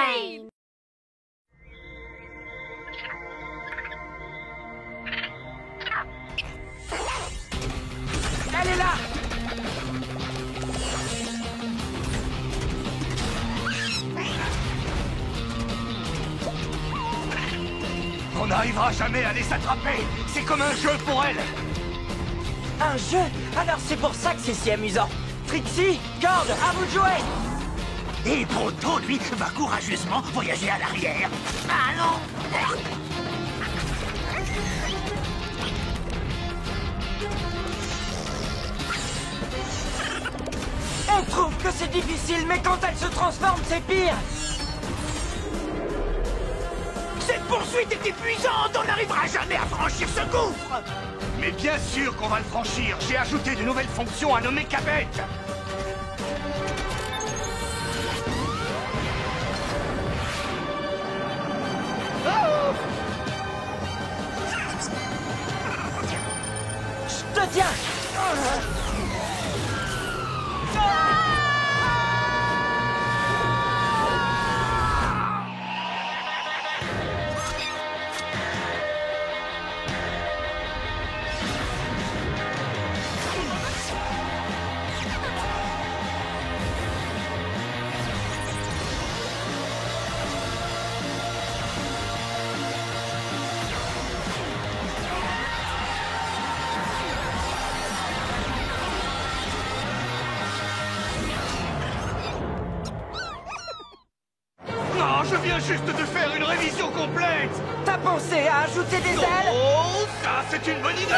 Train! Elle est là! On n'arrivera jamais à les attraper. C'est comme un jeu pour elle. Un jeu? Alors c'est pour ça que c'est si amusant. Trixie, Cord, à vous de jouer! Et Pronto, lui, va courageusement voyager à l'arrière. Allons! Elle trouve que c'est difficile, mais quand elle se transforme, c'est pire! Cette poursuite est épuisante, on n'arrivera jamais à franchir ce gouffre! Mais bien sûr qu'on va le franchir. J'ai ajouté de nouvelles fonctions à nos mécabêtes. Je te tiens! Non, je viens juste de faire une révision complète. T'as pensé à ajouter des ailes? Oh, ça c'est une bonne idée.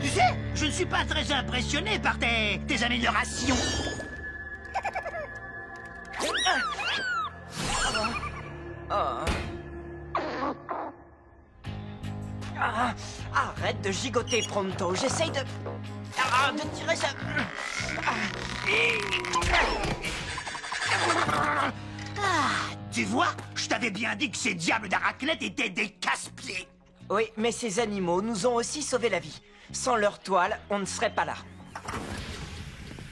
Tu sais, je ne suis pas très impressionné par tes améliorations. Ah, arrête de gigoter, Pronto. J'essaye de tirer ça. Tu vois, je t'avais bien dit que ces diables d'Araclette étaient des casse-pieds. Oui, mais ces animaux nous ont aussi sauvé la vie. Sans leur toile, on ne serait pas là.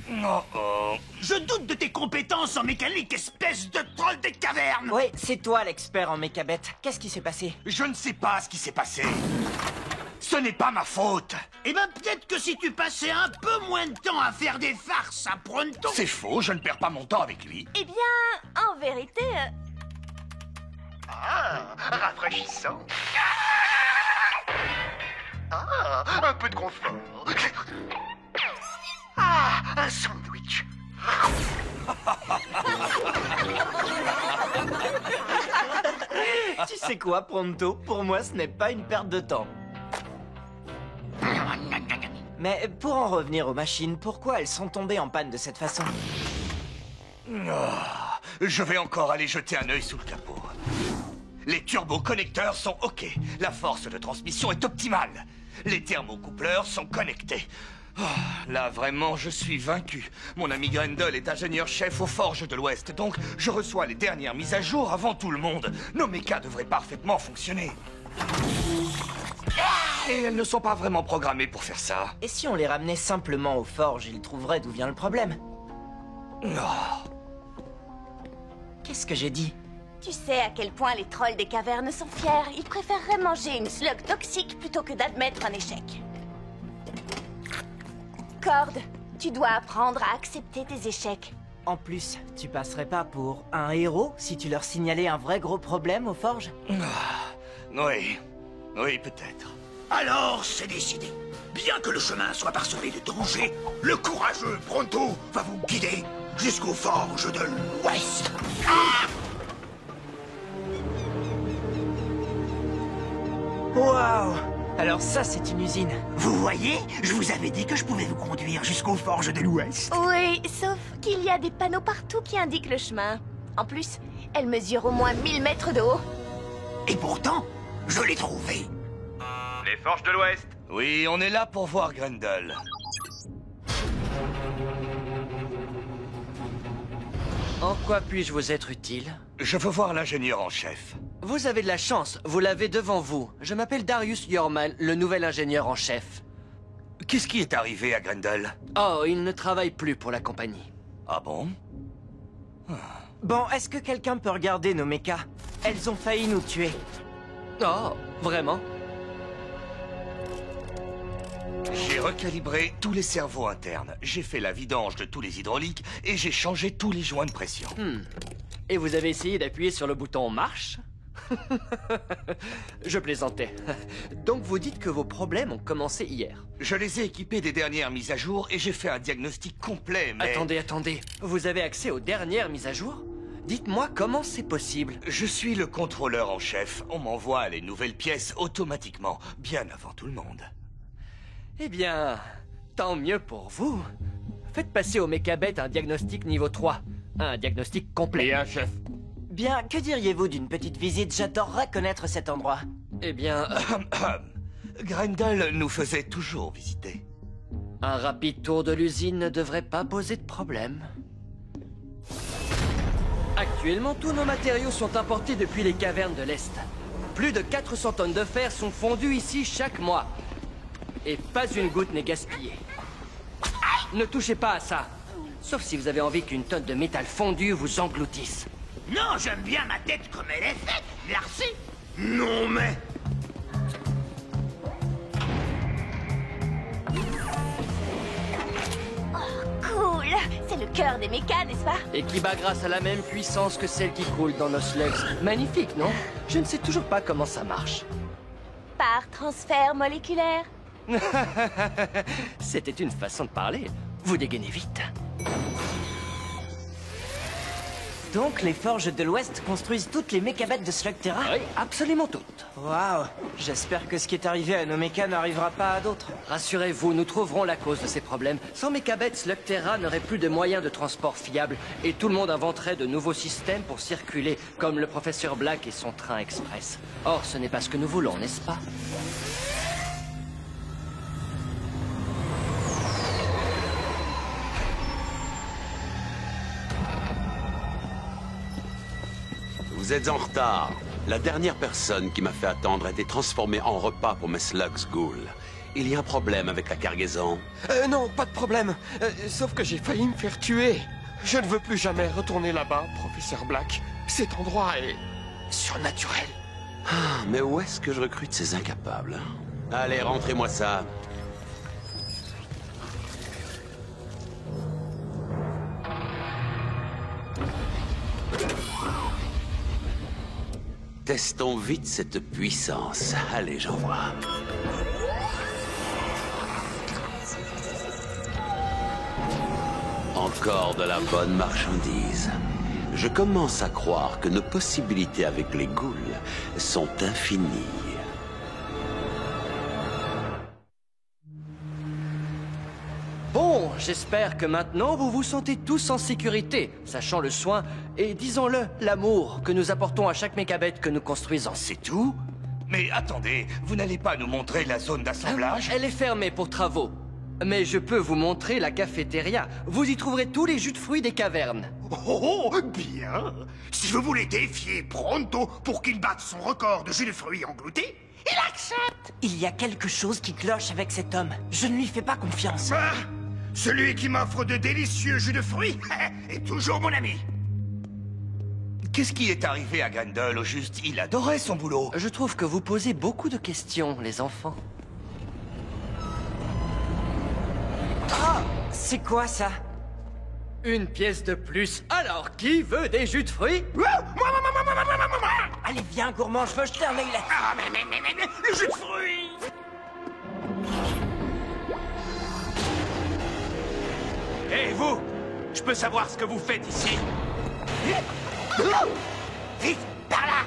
Oh, oh. Je doute de tes compétences en mécanique, espèce de troll des cavernes. Oui, c'est toi l'expert en mécabête. Qu'est-ce qui s'est passé? Je ne sais pas ce qui s'est passé. Ce n'est pas ma faute. Eh ben, peut-être que si tu passais un peu moins de temps à faire des farces à Pronto... C'est faux, je ne perds pas mon temps avec lui. Eh bien, en vérité... Ah, rafraîchissant. Ah, un peu de confort. Ah, un sandwich. Tu sais quoi, Pronto? Pour moi, ce n'est pas une perte de temps. Mais pour en revenir aux machines, pourquoi elles sont tombées en panne de cette façon? Ah, je vais encore aller jeter un œil sous le capot. Les turboconnecteurs sont OK. La force de transmission est optimale. Les thermocoupleurs sont connectés. Oh, là, vraiment, je suis vaincu. Mon ami Grendel est ingénieur-chef aux Forges de l'Ouest, donc je reçois les dernières mises à jour avant tout le monde. Nos mechas devraient parfaitement fonctionner. Et elles ne sont pas vraiment programmées pour faire ça. Et si on les ramenait simplement aux forges, ils trouveraient d'où vient le problème? Oh. Qu'est-ce que j'ai dit? Tu sais à quel point les trolls des cavernes sont fiers. Ils préféreraient manger une slug toxique plutôt que d'admettre un échec. Cord, tu dois apprendre à accepter tes échecs. En plus, tu passerais pas pour un héros si tu leur signalais un vrai gros problème aux forges? Oui, oui, peut-être. Alors, c'est décidé. Bien que le chemin soit parsemé de dangers, le courageux Pronto va vous guider jusqu'aux forges de l'Ouest. Waouh! Alors ça, c'est une usine. Vous voyez, je vous avais dit que je pouvais vous conduire jusqu'aux forges de l'Ouest. Oui, sauf qu'il y a des panneaux partout qui indiquent le chemin. En plus, elle mesure au moins 1000 mètres de haut. Et pourtant, je l'ai trouvé. Les Forges de l'Ouest. Oui, on est là pour voir Grendel. En quoi puis-je vous être utile? Je veux voir l'ingénieur en chef. Vous avez de la chance, vous l'avez devant vous. Je m'appelle Darius Yorman, le nouvel ingénieur en chef. Qu'est-ce qui est arrivé à Grendel? Oh, il ne travaille plus pour la compagnie. Ah bon? Bon, est-ce que quelqu'un peut regarder nos mechas? Elles ont failli nous tuer. Oh, vraiment? J'ai recalibré tous les cerveaux internes. J'ai fait la vidange de tous les hydrauliques et j'ai changé tous les joints de pression. Et vous avez essayé d'appuyer sur le bouton marche? Je plaisantais. Donc vous dites que vos problèmes ont commencé hier. Je les ai équipés des dernières mises à jour et j'ai fait un diagnostic complet, mais... Attendez. Vous avez accès aux dernières mises à jour? Dites-moi comment c'est possible. Je suis le contrôleur en chef. On m'envoie les nouvelles pièces automatiquement, bien avant tout le monde. Eh bien, tant mieux pour vous. Faites passer au Mechabet un diagnostic niveau 3. Un diagnostic complet. Bien, chef. Bien, que diriez-vous d'une petite visite? J'adorerais connaître cet endroit. Eh bien, Grendel nous faisait toujours visiter. un rapide tour de l'usine ne devrait pas poser de problème. Actuellement, tous nos matériaux sont importés depuis les cavernes de l'Est. Plus de 400 tonnes de fer sont fondues ici chaque mois. Et pas une goutte n'est gaspillée. Ne touchez pas à ça. Sauf si vous avez envie qu'une tonne de métal fondu vous engloutisse. Non, j'aime bien ma tête comme elle est faite, merci. Non, mais... Cool. C'est le cœur des mechas, n'est-ce pas? Et qui bat grâce à la même puissance que celle qui coule dans nos slugs. Magnifique, non? Je ne sais toujours pas comment ça marche. Par transfert moléculaire. C'était une façon de parler. Vous dégainez vite. Donc, les forges de l'Ouest construisent toutes les Mechabets de Slugterra? Oui, absolument toutes. Waouh. J'espère que ce qui est arrivé à nos mechas n'arrivera pas à d'autres. Rassurez-vous, nous trouverons la cause de ces problèmes. Sans Mechabet, Slugterra n'aurait plus de moyens de transport fiables et tout le monde inventerait de nouveaux systèmes pour circuler, comme le professeur Black et son train express. Or, ce n'est pas ce que nous voulons, n'est-ce pas? Vous êtes en retard. La dernière personne qui m'a fait attendre a été transformée en repas pour mes slugs ghouls. Il y a un problème avec la cargaison. Non, pas de problème. Sauf que j'ai failli me faire tuer. Je ne veux plus jamais retourner là-bas, professeur Black. Cet endroit est... surnaturel. Ah, mais où est-ce que je recrute ces incapables, hein? Allez, rentrez-moi ça. Testons vite cette puissance. Allez, j'en vois. Encore de la bonne marchandise. Je commence à croire que nos possibilités avec les ghouls sont infinies. Bon, j'espère que maintenant vous vous sentez tous en sécurité, sachant le soin et, disons-le, l'amour que nous apportons à chaque Mechabet que nous construisons. C'est tout? Mais attendez, vous n'allez pas nous montrer la zone d'assemblage? Elle est fermée pour travaux. Mais je peux vous montrer la cafétéria. Vous y trouverez tous les jus de fruits des cavernes. Oh, bien. Si vous voulez défier Pronto pour qu'il batte son record de jus de fruits engloutis, il accepte. Il y a quelque chose qui cloche avec cet homme. Je ne lui fais pas confiance. Ah, celui qui m'offre de délicieux jus de fruits est toujours mon ami. Qu'est-ce qui est arrivé à Grendel au juste? Il adorait son boulot. Je trouve que vous posez beaucoup de questions, les enfants. Ah, c'est quoi ça? Une pièce de plus. Alors, qui veut des jus de fruits? Allez, viens, gourmand, je veux jeter un œil là. Ah, mais, le jus de fruits. Hé, vous! Je peux savoir ce que vous faites ici? Vite, par là.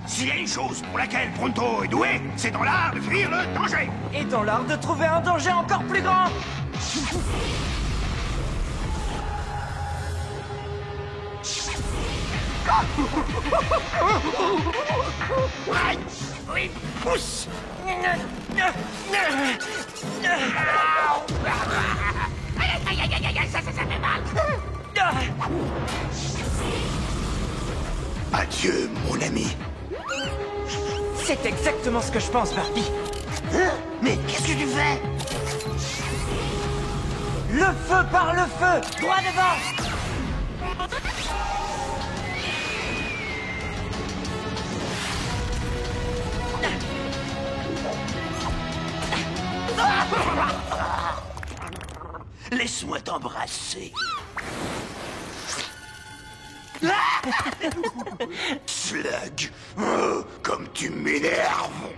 S'il y a une chose pour laquelle Pronto est doué, c'est dans l'art de fuir le danger. Et dans l'art de trouver un danger encore plus grand. Aïe, oui, pousse. Adieu, mon ami. C'est exactement ce que je pense, Barbie. Hein? Mais qu'est-ce que tu fais? Le feu par le feu! Droit devant! Laisse-moi t'embrasser. Slug, oh, comme tu m'énerves.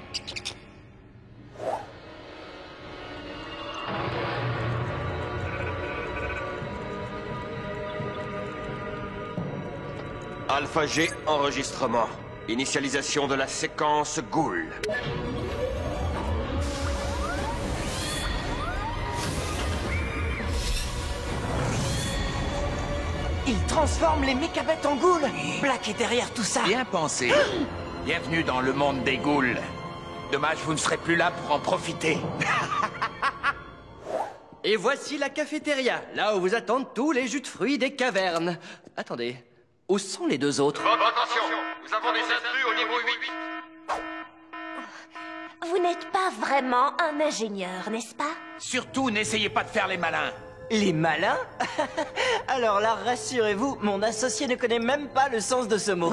Alpha G, enregistrement. Initialisation de la séquence Ghoul. Il transforme les mécabêtes en ghouls. Black est derrière tout ça. Bien pensé. Bienvenue dans le monde des ghouls. Dommage, vous ne serez plus là pour en profiter. Et voici la cafétéria, là où vous attendent tous les jus de fruits des cavernes. Attendez, où sont les deux autres? Attention, nous avons des intrus au niveau 8. Vous n'êtes pas vraiment un ingénieur, n'est-ce pas? Surtout, n'essayez pas de faire les malins. Les malins? Alors là, rassurez-vous, mon associé ne connaît même pas le sens de ce mot.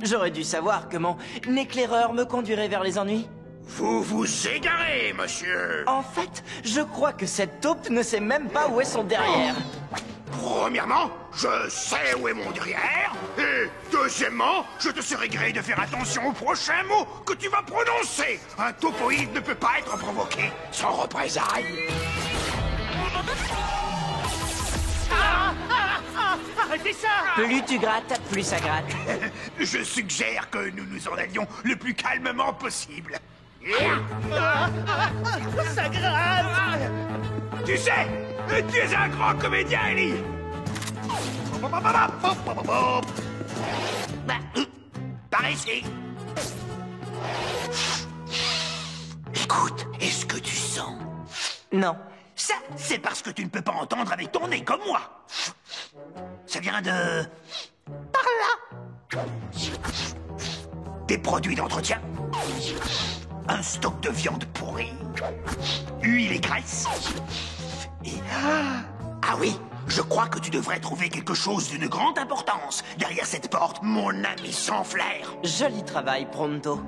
J'aurais dû savoir que mon éclaireur me conduirait vers les ennuis. Vous vous égarez, monsieur. En fait, je crois que cette taupe ne sait même pas où est son derrière. Premièrement, je sais où est mon derrière. Et deuxièmement, je te serai gré de faire attention aux prochains mots que tu vas prononcer. Un topoïde ne peut pas être provoqué sans représailles. Arrêtez ça! Plus tu grattes, plus ça gratte. Je suggère que nous nous en allions le plus calmement possible. Ça gratte! Tu sais, tu es un grand comédien, Ellie. Par ici. Écoute, est-ce que tu sens? Non. Ça, c'est parce que tu ne peux pas entendre avec ton nez comme moi. Ça vient de... par là. Des produits d'entretien. Un stock de viande pourrie. Huile et graisse. Et... Ah oui, je crois que tu devrais trouver quelque chose d'une grande importance derrière cette porte, mon ami sans flair. Joli travail, Pronto.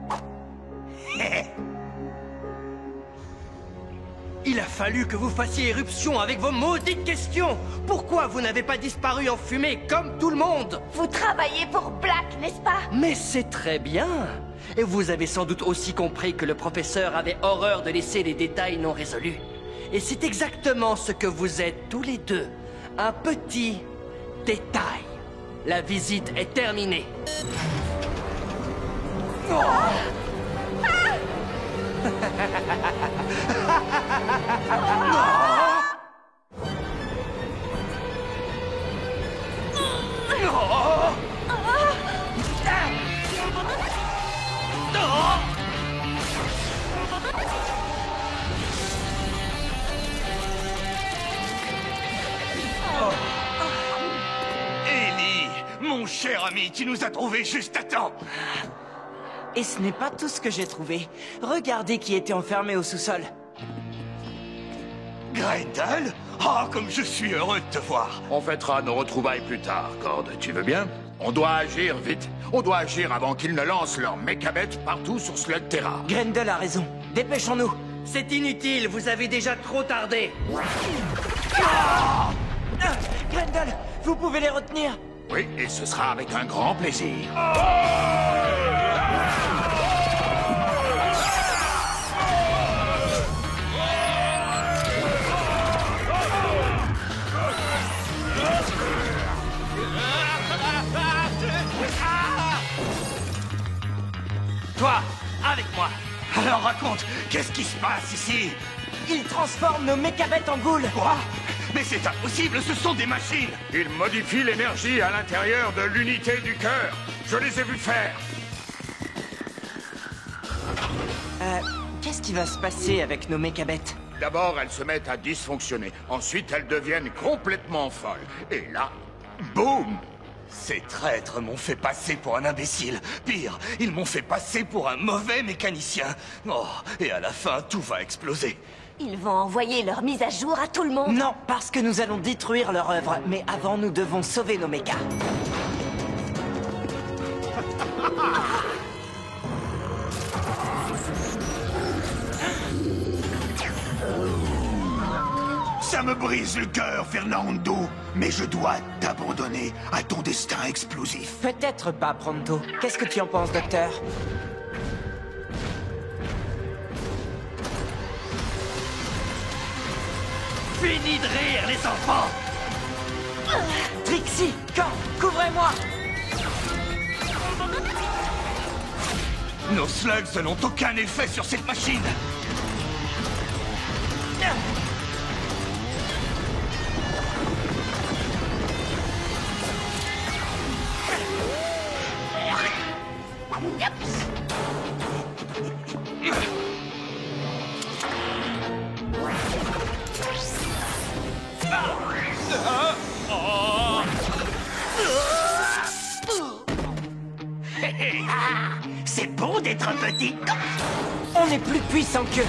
Il a fallu que vous fassiez éruption avec vos maudites questions. Pourquoi vous n'avez pas disparu en fumée comme tout le monde? Vous travaillez pour Black, n'est-ce pas? Mais c'est très bien. Et vous avez sans doute aussi compris que le professeur avait horreur de laisser les détails non résolus. Et c'est exactement ce que vous êtes tous les deux. Un petit détail. La visite est terminée. Ellie, mon cher ami, tu nous as trouvés juste à temps. Et ce n'est pas tout ce que j'ai trouvé. Regardez qui était enfermé au sous-sol. Grendel? Ah, comme je suis heureux de te voir. On fêtera nos retrouvailles plus tard, Cord. Tu veux bien? On doit agir vite. On doit agir avant qu'ils ne lancent leurs mécabêtes partout sur Slugterra. Grendel a raison. Dépêchons-nous. C'est inutile, vous avez déjà trop tardé. Grendel, vous pouvez les retenir. Oui, et ce sera avec un grand plaisir. Toi, avec moi. Alors raconte, qu'est-ce qui se passe ici? Ils transforment nos mécabêtes en ghouls. Quoi? Mais c'est impossible, ce sont des machines. Ils modifient l'énergie à l'intérieur de l'unité du cœur. Je les ai vus faire. Qu'est-ce qui va se passer avec nos mécabêtes? D'abord, elles se mettent à dysfonctionner. Ensuite, elles deviennent complètement folles. Et là, Boum! Ces traîtres m'ont fait passer pour un imbécile. Pire, ils m'ont fait passer pour un mauvais mécanicien. Oh, et à la fin, tout va exploser. Ils vont envoyer leur mise à jour à tout le monde. Non, parce que nous allons détruire leur œuvre. Mais avant, nous devons sauver nos mechas. Ça me brise le cœur, Fernando, mais je dois t'abandonner à ton destin explosif. Peut-être pas, Pronto. Qu'est-ce que tu en penses, docteur? Fini de rire, les enfants! Trixie, Corp, couvrez-moi! Nos slugs n'ont aucun effet sur cette machine. C'est bon d'être un petit. On est plus puissant qu'eux.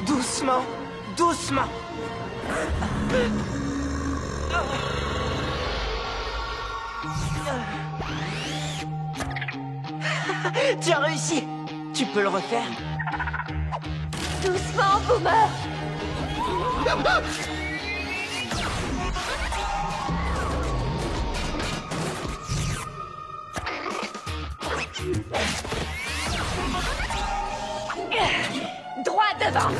Doucement, doucement. Tu as réussi. Tu peux le refaire. Doucement, Boomer. Droit devant.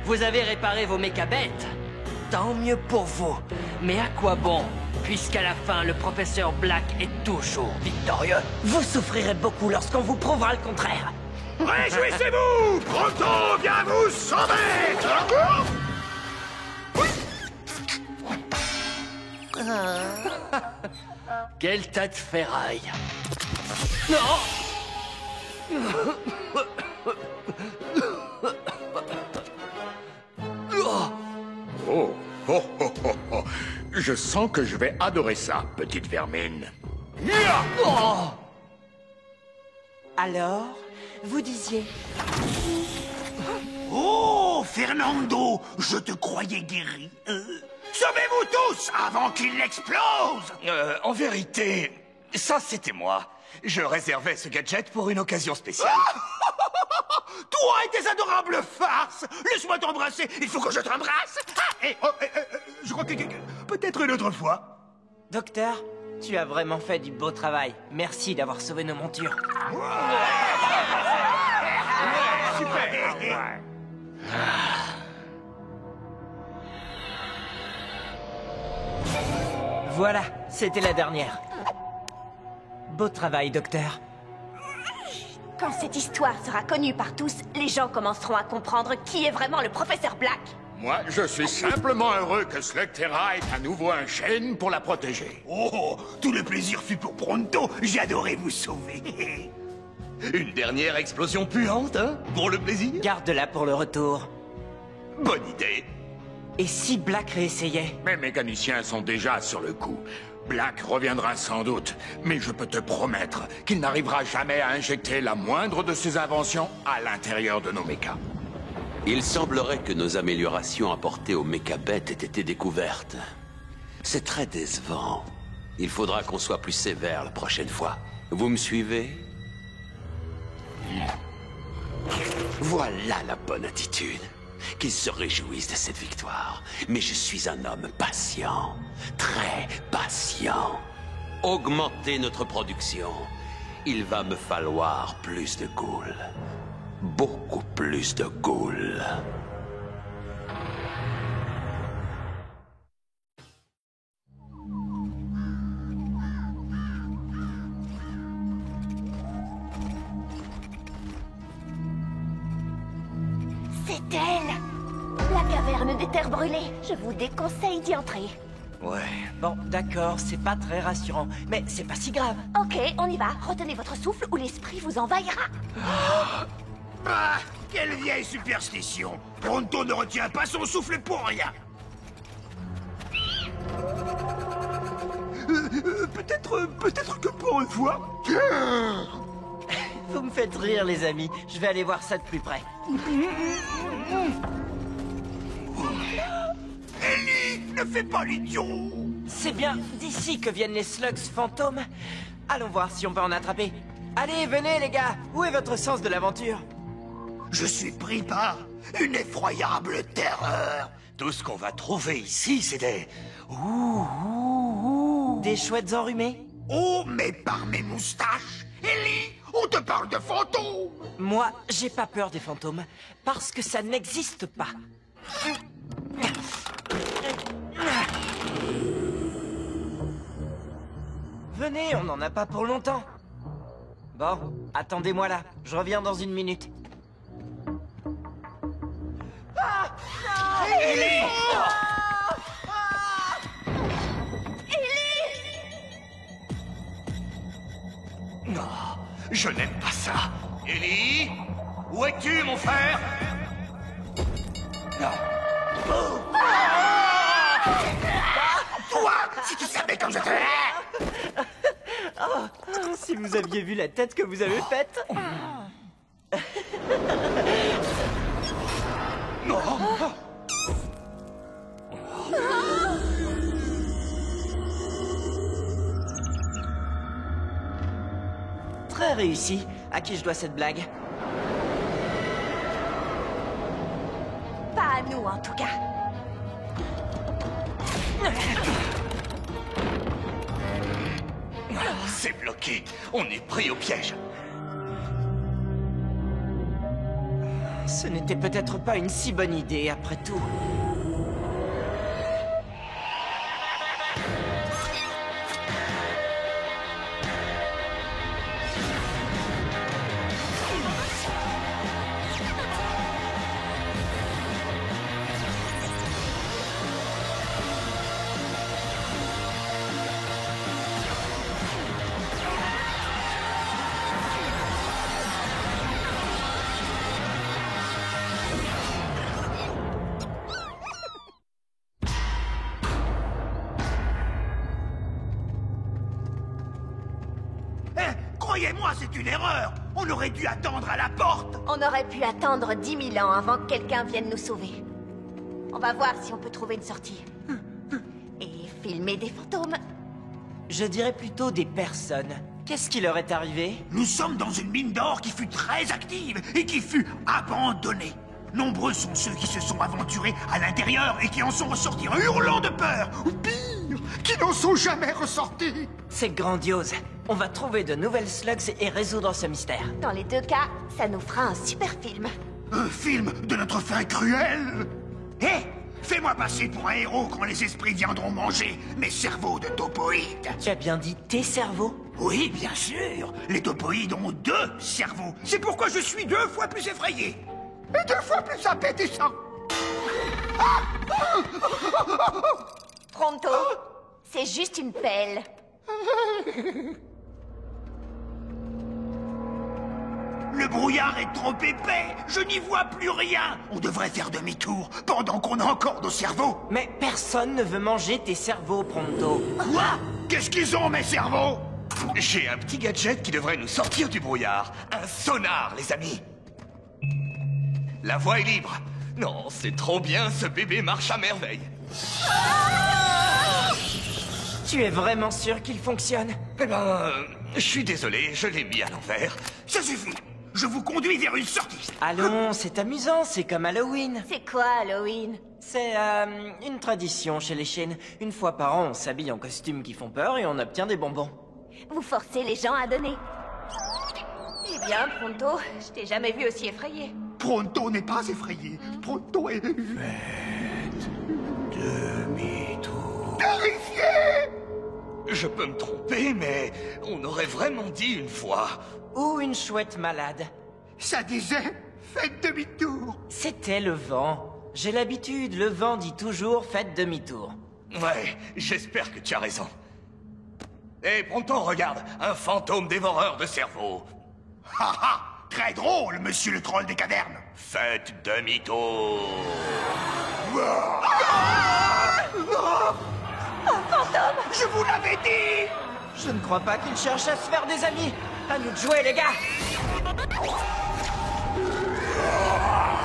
Vous avez réparé vos méca bêtes. Tant mieux pour vous. Mais à quoi bon, puisqu'à la fin, le professeur Black est toujours victorieux? Vous souffrirez beaucoup lorsqu'on vous prouvera le contraire. Réjouissez-vous! Pronto vient vous sauver! Quel tas de ferraille. Oh, oh, oh, oh, oh. Je sens que je vais adorer ça, petite vermine. Alors, vous disiez... Oh, Fernando, je te croyais guéri. Sauvez-vous tous avant qu'il explose! En vérité, ça c'était moi. Je réservais ce gadget pour une occasion spéciale. Toi et tes adorables farces! Laisse-moi t'embrasser! Il faut que je t'embrasse! Je crois que... Peut-être une autre fois. Docteur, tu as vraiment fait du beau travail. Merci d'avoir sauvé nos montures. Super! Voilà, c'était la dernière. Beau travail, docteur. Quand cette histoire sera connue par tous, les gens commenceront à comprendre qui est vraiment le professeur Black. Moi, je suis simplement heureux que Slugterra ait à nouveau un chêne pour la protéger. Oh, tout le plaisir fut pour Pronto. J'ai adoré vous sauver. Une dernière explosion puante, hein? Pour le plaisir? Garde-la pour le retour. Bonne idée. Et si Black réessayait? Mes mécaniciens sont déjà sur le coup. Black reviendra sans doute, mais je peux te promettre qu'il n'arrivera jamais à injecter la moindre de ses inventions à l'intérieur de nos mechas. Il semblerait que nos améliorations apportées aux mécabêtes aient été découvertes. C'est très décevant. Il faudra qu'on soit plus sévère la prochaine fois. Vous me suivez? Voilà la bonne attitude. Qu'ils se réjouissent de cette victoire. Mais je suis un homme patient. Très patient. Augmenter notre production. Il va me falloir plus de ghouls. Beaucoup plus de ghouls. C'est elle! La caverne des terres brûlées. Je vous déconseille d'y entrer. Ouais, bon, d'accord, c'est pas très rassurant, mais c'est pas si grave. Ok, on y va. Retenez votre souffle ou l'esprit vous envahira. Ah, quelle vieille superstition! Pronto ne retient pas son souffle pour rien! Peut-être que pour une fois... Vous me faites rire, les amis. Je vais aller voir ça de plus près. Ellie, ne fais pas l'idiot! C'est bien d'ici que viennent les slugs fantômes. Allons voir si on peut en attraper. Allez, venez, les gars. Où est votre sens de l'aventure? Je suis pris par une effroyable terreur. Tout ce qu'on va trouver ici, c'est des... Des chouettes enrhumées? Oh, mais par mes moustaches! Ellie, on te parle de fantômes! Moi, j'ai pas peur des fantômes, parce que ça n'existe pas. Venez, on n'en a pas pour longtemps. Bon, attendez-moi là, je reviens dans une minute. Ellie! Non, je n'aime pas ça. Ellie? Où es-tu, mon frère? Non. Toi, si tu savais comme je te hais! Oh, si vous aviez vu la tête que vous avez faite. Non. Très réussi. À qui je dois cette blague? Pas à nous, en tout cas. C'est bloqué. On est pris au piège. Ce n'était peut-être pas une si bonne idée, après tout. Croyez-moi, c'est une erreur! On aurait dû attendre à la porte! On aurait pu attendre 10 000 ans avant que quelqu'un vienne nous sauver. On va voir si on peut trouver une sortie. Et filmer des fantômes. Je dirais plutôt des personnes. Qu'est-ce qui leur est arrivé? Nous sommes dans une mine d'or qui fut très active et qui fut abandonnée. Nombreux sont ceux qui se sont aventurés à l'intérieur et qui en sont ressortis hurlant de peur, ou pire, qui n'en sont jamais ressortis. C'est grandiose. On va trouver de nouvelles slugs et résoudre ce mystère. Dans les deux cas, ça nous fera un super film. Un film de notre fin cruelle. Hé, fais-moi passer pour un héros quand les esprits viendront manger mes cerveaux de topoïdes. Tu as bien dit tes cerveaux? Oui, bien sûr. Les topoïdes ont 2 cerveaux. C'est pourquoi je suis 2 fois plus effrayé. Et 2 fois plus appétissant. Pronto, c'est juste une pelle. Le brouillard est trop épais. Je n'y vois plus rien. On devrait faire demi-tour pendant qu'on a encore nos cerveaux. Mais personne ne veut manger tes cerveaux, Pronto. Quoi? Qu'est-ce qu'ils ont, mes cerveaux? J'ai un petit gadget qui devrait nous sortir du brouillard. Un sonar, les amis. La voie est libre. Non, c'est trop bien, ce bébé marche à merveille. Tu es vraiment sûr qu'il fonctionne? Eh ben, je suis désolé, je l'ai mis à l'envers. Ça suffit. Je vous conduis vers une sortie. Allons, c'est amusant, c'est comme Halloween. C'est quoi, Halloween? C'est une tradition chez les Chines. Une fois par an, on s'habille en costumes qui font peur et on obtient des bonbons. Vous forcez les gens à donner. Eh bien, Pronto, je t'ai jamais vu aussi effrayé. Pronto n'est pas effrayé. Pronto est... Demi-tour. terrifié. Je peux me tromper, mais on aurait vraiment dit une fois. Ou une chouette malade. Ça disait, faites demi-tour. C'était le vent. J'ai l'habitude, le vent dit toujours faites demi-tour. Ouais, j'espère que tu as raison. Hé, Pronto, regarde, un fantôme dévoreur de cerveau. Ha ha. Très drôle, monsieur le troll des cavernes. Faites demi-tour. Je vous l'avais dit. Je ne crois pas qu'il cherche à se faire des amis. À nous de jouer, les gars.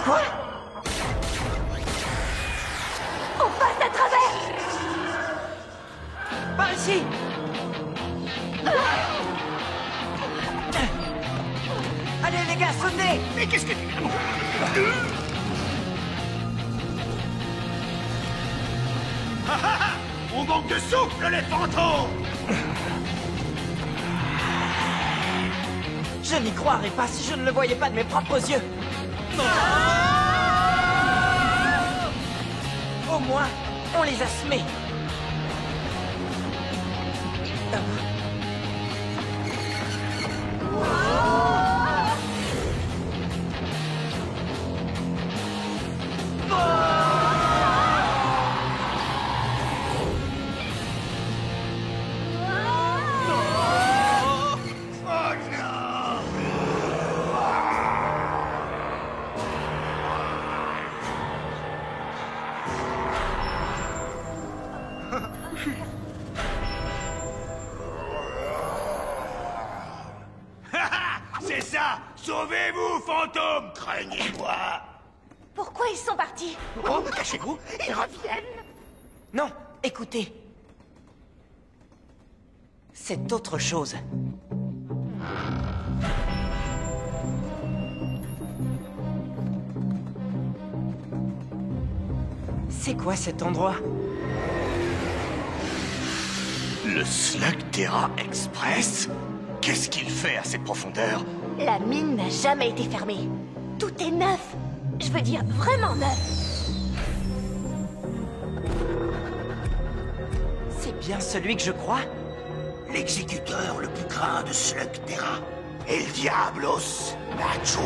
Quoi? On passe à travers. Par ici. Allez, les gars, sautez. Mais qu'est-ce que... Ah, ah, ah. On manque de souffle, les fantômes. Je n'y croirais pas si je ne le voyais pas de mes propres yeux. Au moins, on les a semés. C'est ça. Sauvez-vous, fantômes. Craignez-moi. Pourquoi ils sont partis? Oh, cachez-vous. Ils reviennent. Non, écoutez. C'est autre chose. C'est quoi cet endroit? Le Slugterra Express? Qu'est-ce qu'il fait à cette profondeur? La mine n'a jamais été fermée. Tout est neuf. Je veux dire, vraiment neuf. C'est bien celui que je crois? L'exécuteur le plus grand de Slugterra. El Diablos Nacho.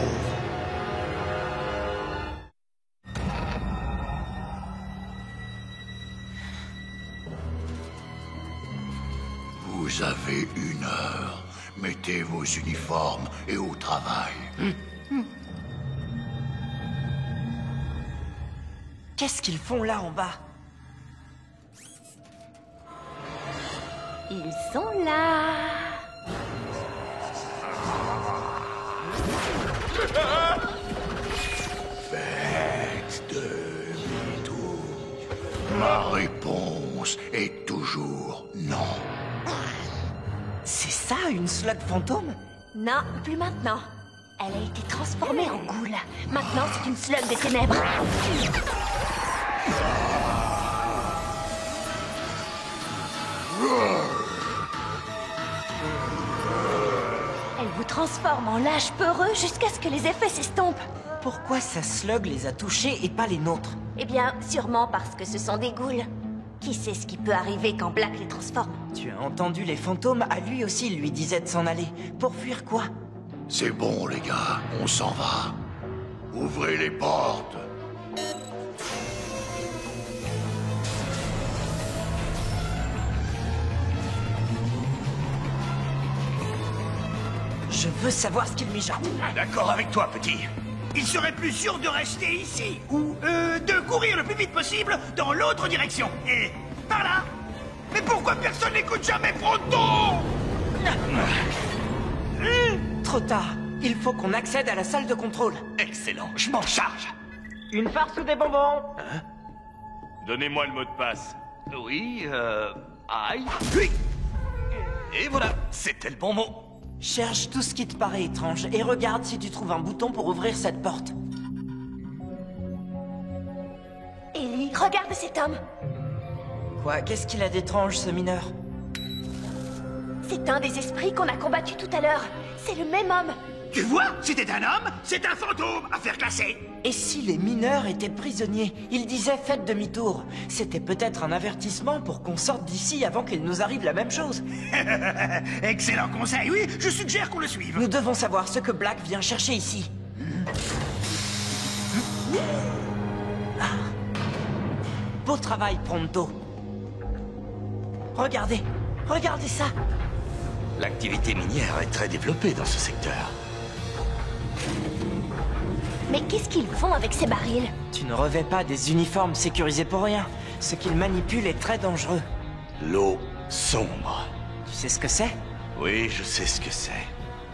Vous avez 1 heure. Mettez vos uniformes et au travail. Qu'est-ce qu'ils font là en bas? Ils sont là. Faites demi-tour. Ma réponse est toujours non. C'est ça, une slug fantôme? Non, plus maintenant. Elle a été transformée en goule. Maintenant, c'est une slug des ténèbres. Elle vous transforme en lâche peureux jusqu'à ce que les effets s'estompent. Pourquoi sa slug les a touchés et pas les nôtres? Eh bien, sûrement parce que ce sont des ghouls. Qui sait ce qui peut arriver quand Black les transforme? Tu as entendu les fantômes? À lui aussi, il lui disait de s'en aller. Pour fuir quoi? C'est bon, les gars, on s'en va. Ouvrez les portes. Je veux savoir ce qu'il mijote. D'accord avec toi, petit. Il serait plus sûr de rester ici, ou de courir le plus vite possible dans l'autre direction. Et par là. Mais pourquoi personne n'écoute jamais Pronto? Trop tard. Il faut qu'on accède à la salle de contrôle. Excellent, je m'en charge. Une farce ou des bonbons? Donnez-moi le mot de passe. Oui, aïe. Oui. Et voilà, c'était le bon mot. Cherche tout ce qui te paraît étrange et regarde si tu trouves un bouton pour ouvrir cette porte. Ellie, regarde cet homme. Quoi? Qu'est-ce qu'il a d'étrange, ce mineur? C'est un des esprits qu'on a combattu tout à l'heure. C'est le même homme. Tu vois, c'était un homme, c'est un fantôme à faire classer. Et si les mineurs étaient prisonniers? Ils disaient faites demi-tour. C'était peut-être un avertissement pour qu'on sorte d'ici avant qu'il nous arrive la même chose. Excellent conseil, oui, je suggère qu'on le suive. Nous devons savoir ce que Black vient chercher ici. Ah. Beau travail, Pronto. Regardez, regardez ça. L'activité minière est très développée dans ce secteur. Mais qu'est-ce qu'ils font avec ces barils? Tu ne revêts pas des uniformes sécurisés pour rien. Ce qu'ils manipulent est très dangereux. L'eau sombre. Tu sais ce que c'est? Oui, je sais ce que c'est.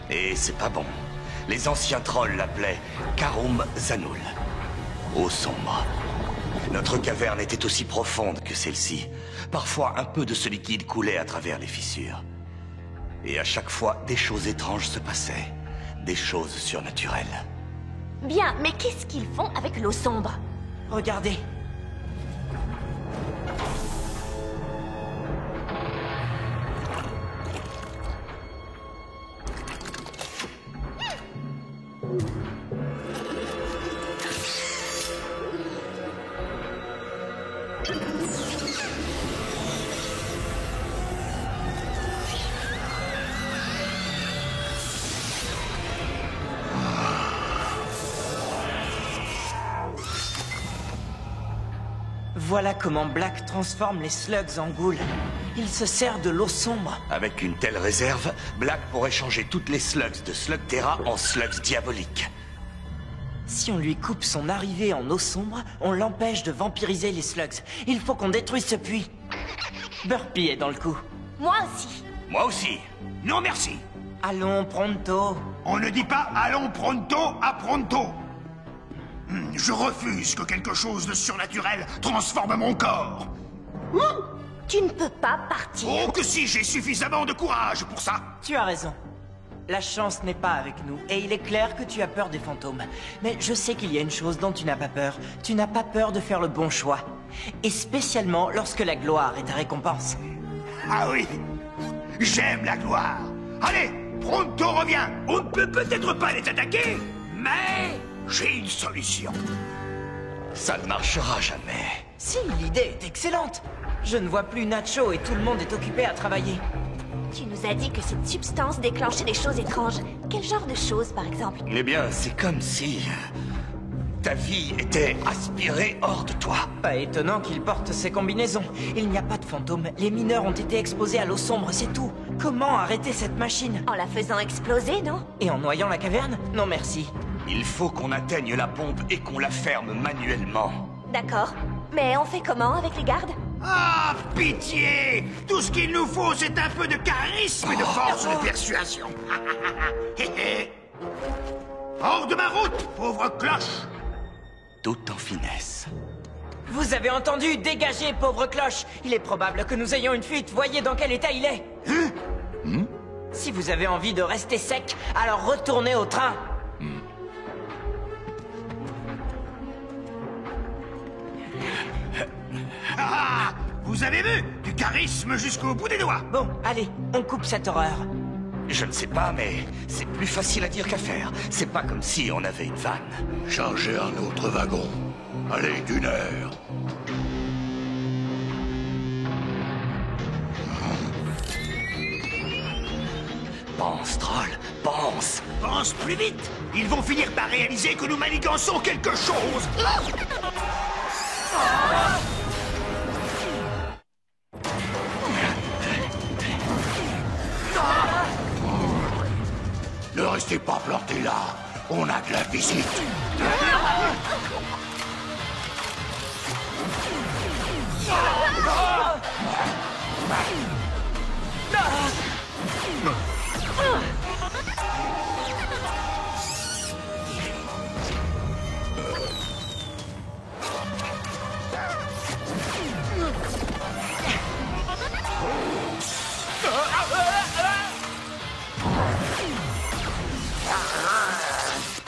Et c'est pas bon. Les anciens trolls l'appelaient Karum Zanul. Eau sombre. Notre caverne était aussi profonde que celle-ci. Parfois, un peu de ce liquide coulait à travers les fissures. Et à chaque fois, des choses étranges se passaient. Des choses surnaturelles. Bien, mais qu'est-ce qu'ils font avec l'eau sombre? Regardez. Voilà comment Black transforme les slugs en ghouls. Il se sert de l'eau sombre. Avec une telle réserve, Black pourrait changer toutes les slugs de Slugterra en slugs diaboliques. Si on lui coupe son arrivée en eau sombre, on l'empêche de vampiriser les slugs. Il faut qu'on détruise ce puits. Burpee est dans le coup. Moi aussi. Moi aussi. Non merci. Allons, Pronto. On ne dit pas allons pronto à pronto. Je refuse que quelque chose de surnaturel transforme mon corps. Tu ne peux pas partir. Oh que si, j'ai suffisamment de courage pour ça. Tu as raison. La chance n'est pas avec nous, et il est clair que tu as peur des fantômes. Mais je sais qu'il y a une chose dont tu n'as pas peur. Tu n'as pas peur de faire le bon choix. Et spécialement lorsque la gloire est ta récompense. Ah oui, j'aime la gloire. Allez, Pronto revient. On ne peut peut-être pas les attaquer, mais j'ai une solution. Ça ne marchera jamais. Si, l'idée est excellente. Je ne vois plus Nacho et tout le monde est occupé à travailler. Tu nous as dit que cette substance déclenchait des choses étranges. Quel genre de choses, par exemple? Eh bien, c'est comme si ta vie était aspirée hors de toi. Pas étonnant qu'il porte ces combinaisons. Il n'y a pas de fantômes. Les mineurs ont été exposés à l'eau sombre, c'est tout. Comment arrêter cette machine? En la faisant exploser, non? Et en noyant la caverne? Non merci. Il faut qu'on atteigne la pompe et qu'on la ferme manuellement. D'accord. Mais on fait comment avec les gardes? Ah, pitié! Tout ce qu'il nous faut, c'est un peu de charisme et de force de persuasion. Hors de ma route, pauvre cloche! Tout en finesse. Vous avez entendu? Dégagez, pauvre cloche! Il est probable que nous ayons une fuite. Voyez dans quel état il est. Si vous avez envie de rester sec, alors retournez au train. Ah, vous avez vu? Du charisme jusqu'au bout des doigts. Bon, allez, on coupe cette horreur. Je ne sais pas, mais c'est plus facile à dire qu'à faire. C'est pas comme si on avait une vanne. Chargez un autre wagon. Allez, d'une heure. Pense, troll, pense. Pense plus vite. Ils vont finir par réaliser que nous manigançons quelque chose. Ne restez pas plantés là. On a de la visite.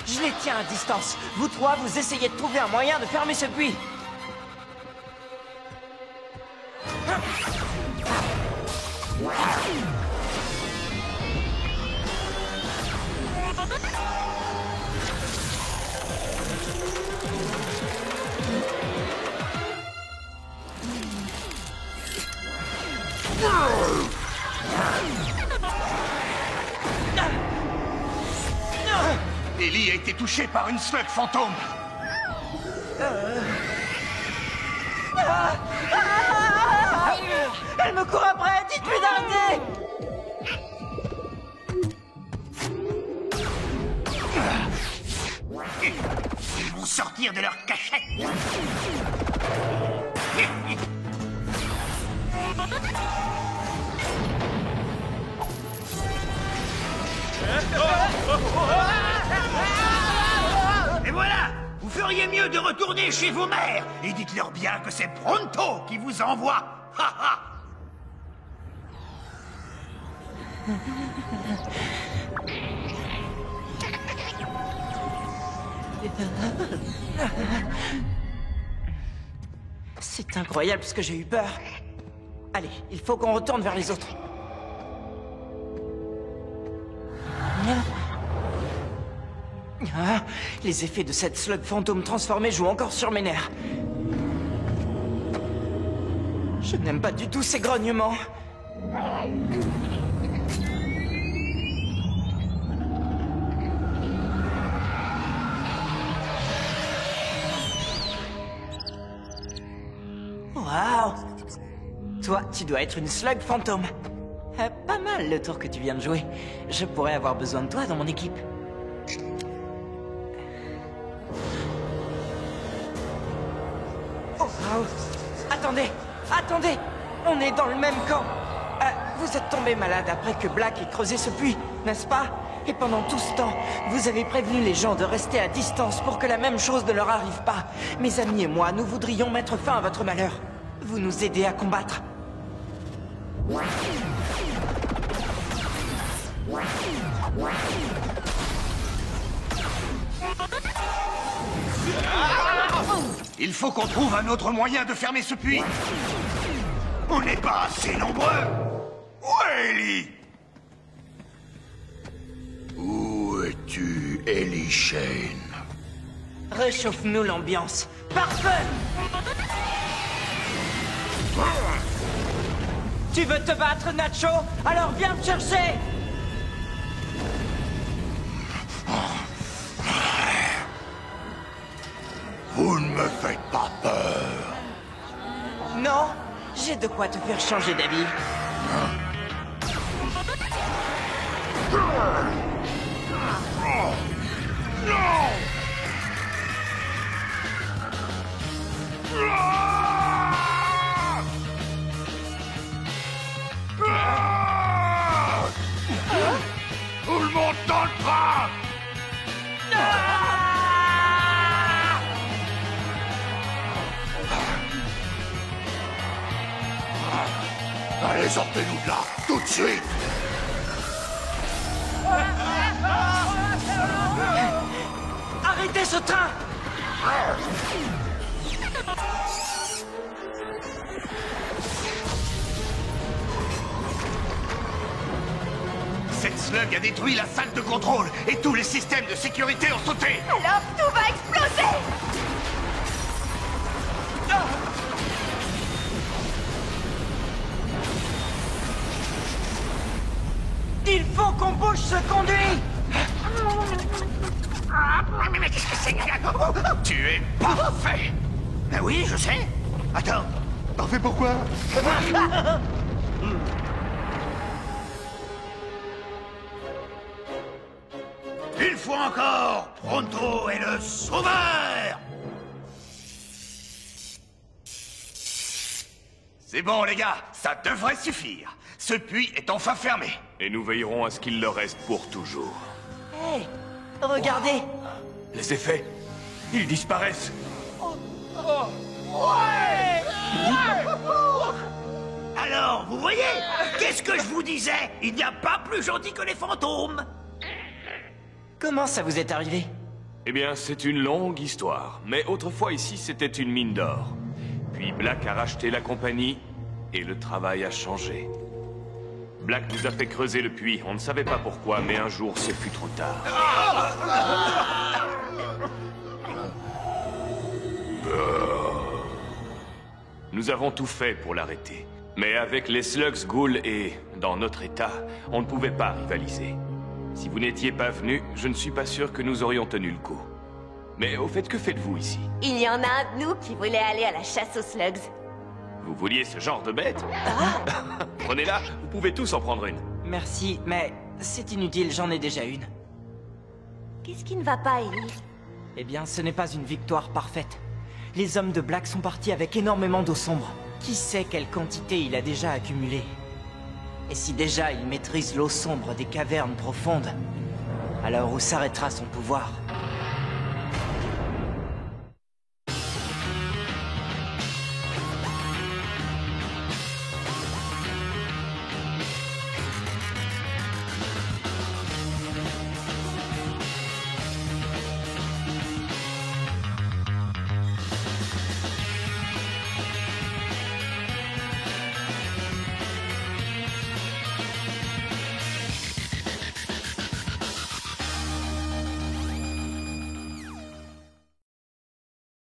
Je les tiens à distance. Vous trois, vous essayez de trouver un moyen de fermer ce puits. Ellie a été touchée par une slug fantôme. Elle me court après, dites-lui d'arrêter. Ils vont sortir de leur cachette. Et voilà! Vous feriez mieux de retourner chez vos mères et dites-leur bien que c'est Pronto qui vous envoie. Ha ha! C'est incroyable ce que j'ai eu peur. Allez, il faut qu'on retourne vers les autres. Ah, les effets de cette slug fantôme transformée jouent encore sur mes nerfs. Je n'aime pas du tout ces grognements. Waouh! Toi, tu dois être une slug fantôme. Pas mal le tour que tu viens de jouer. Je pourrais avoir besoin de toi dans mon équipe. Oh, wow. Attendez! Attendez! On est dans le même camp! Vous êtes tombé malade après que Black ait creusé ce puits, n'est-ce pas? Et pendant tout ce temps, vous avez prévenu les gens de rester à distance pour que la même chose ne leur arrive pas. Mes amis et moi, nous voudrions mettre fin à votre malheur. Vous nous aidez à combattre. Il faut qu'on trouve un autre moyen de fermer ce puits. On n'est pas assez nombreux. Où est Ellie? Où es-tu, Ellie Shane? Réchauffe-nous l'ambiance. Parfait! Tu veux te battre, Nacho? Alors viens me chercher! Vous ne me faites pas peur. Non, j'ai de quoi te faire changer d'avis. Tout le monde dans le train! Allez, sortez-nous de là, tout de suite! Arrêtez ce train! Cette slug a détruit la salle de contrôle et tous les systèmes de sécurité ont sauté. Alors tout va exploser! Il faut qu'on bouge ce conduit! Mais qu'est-ce que c'est? Tu es parfait. Ben oui, je sais. Attends. Parfait pourquoi? Une fois encore, Pronto est le sauveur! C'est bon, les gars, ça devrait suffire. Ce puits est enfin fermé. Et nous veillerons à ce qu'il le reste pour toujours. Hé, regardez. Les effets, ils disparaissent. Alors, vous voyez? Qu'est-ce que je vous disais? Il n'y a pas plus gentil que les fantômes! Comment ça vous est arrivé? Eh bien, c'est une longue histoire. Mais autrefois, ici, c'était une mine d'or. Puis Black a racheté la compagnie, et le travail a changé. Black nous a fait creuser le puits. On ne savait pas pourquoi, mais un jour, ce fut trop tard. Nous avons tout fait pour l'arrêter. Mais avec les Slugs Ghouls et dans notre état, on ne pouvait pas rivaliser. Si vous n'étiez pas venu, je ne suis pas sûr que nous aurions tenu le coup. Mais au fait, que faites-vous ici? Il y en a un de nous qui voulait aller à la chasse aux slugs. Vous vouliez ce genre de bête? Prenez-la, vous pouvez tous en prendre une. Merci, mais c'est inutile, j'en ai déjà une. Qu'est-ce qui ne va pas, Ellie? Eh bien, ce n'est pas une victoire parfaite. Les hommes de Black sont partis avec énormément d'eau sombre. Qui sait quelle quantité il a déjà accumulée? Et si déjà il maîtrise l'eau sombre des cavernes profondes, alors où s'arrêtera son pouvoir?